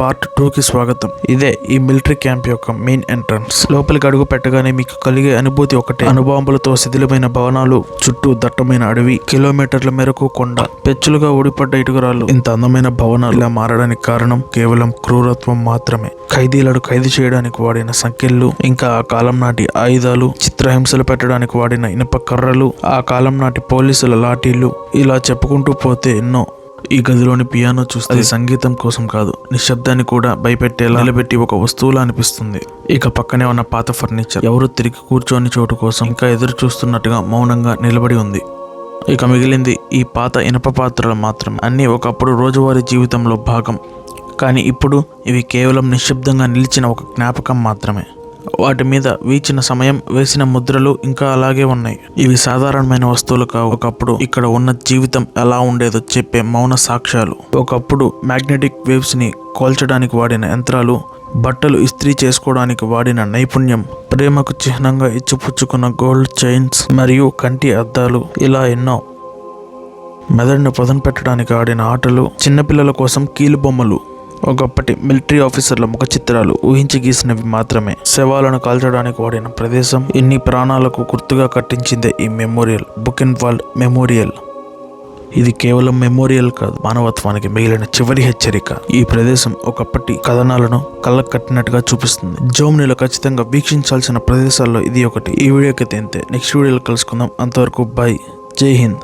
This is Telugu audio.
పార్ట్ 2కి స్వాగతం. ఇదే ఈ మిలిటరీ క్యాంప్ యొక్క మెయిన్ ఎంట్రన్స్. లోపలికి అడుగు పెట్టగానే మీకు కలిగే అనుభూతి ఒకటే. అణుబాంబులతో శిథిలమైన భవనాలు, చుట్టూ దట్టమైన అడవి, కిలోమీటర్ల మేరకు కొండ, పెచ్చులుగా ఊడిపడ్డ ఇటుకరాలు. ఇంత అందమైన భవనాలు ఇలా మారడానికి కారణం కేవలం క్రూరత్వం మాత్రమే. ఖైదీలను ఖైదు చేయడానికి వాడిన సంకెళ్ళు, ఇంకా ఆ కాలం నాటి ఆయుధాలు, చిత్రహింసలు పెట్టడానికి వాడిన ఇనుప కర్రలు, ఆ కాలం నాటి పోలీసుల లాఠీలు, ఇలా చెప్పుకుంటూ పోతే ఎన్నో. ఈ గదిలోని పియానో చూస్తే అది సంగీతం కోసం కాదు, నిశ్శబ్దాన్ని కూడా భయపెట్టేలా నిలబెట్టి ఒక వస్తువులా అనిపిస్తుంది. ఇక పక్కనే ఉన్న పాత ఫర్నిచర్ ఎవరు తిరిగి కూర్చొని చోటు కోసం ఇంకా ఎదురు చూస్తున్నట్టుగా మౌనంగా నిలబడి ఉంది. ఇక మిగిలింది ఈ పాత ఇనప పాత్రలు మాత్రమే. అన్నీ ఒకప్పుడు రోజువారీ జీవితంలో భాగం, కానీ ఇప్పుడు ఇవి కేవలం నిశ్శబ్దంగా నిలిచిన ఒక జ్ఞాపకం మాత్రమే. వాటి మీద వీచిన సమయం వేసిన ముద్రలు ఇంకా అలాగే ఉన్నాయి. ఇవి సాధారణమైన వస్తువులు కావు. ఒకప్పుడు ఇక్కడ ఉన్న జీవితం ఎలా ఉండేదో చెప్పే మౌన సాక్ష్యాలు. ఒకప్పుడు మ్యాగ్నెటిక్ వేవ్స్ ని కోల్చడానికి వాడిన యంత్రాలు, బట్టలు ఇస్త్రీ చేసుకోవడానికి వాడిన నైపుణ్యం, ప్రేమకు చిహ్నంగా ఇచ్చిపుచ్చుకున్న గోల్డ్ చైన్స్ మరియు కంటి అద్దాలు, ఇలా ఎన్నో. మెదడును పదును పెట్టడానికి ఆడిన ఆటలు, చిన్నపిల్లల కోసం కీలు బొమ్మలు, ఒకప్పటి మిలిటరీ ఆఫీసర్ల ముఖ చిత్రాలు ఊహించి గీసినవి మాత్రమే. శవాలను కాల్చడానికి వాడిన ప్రదేశం, ఇన్ని ప్రాణాలకు గుర్తుగా కట్టించిందే ఈ మెమోరియల్. బుకెన్వాల్డ్ మెమోరియల్. ఇది కేవలం మెమోరియల్ కాదు, మానవత్వానికి మిగిలిన చివరి హెచ్చరిక. ఈ ప్రదేశం ఒకప్పటి కథనాలను కళ్ళకు కట్టినట్టుగా చూపిస్తుంది. జర్మనీలో ఖచ్చితంగా వీక్షించాల్సిన ప్రదేశాల్లో ఇది ఒకటి. ఈ వీడియోకి అంతే. నెక్స్ట్ వీడియోలో కలుసుకుందాం. అంతవరకు బై. జై హింద్.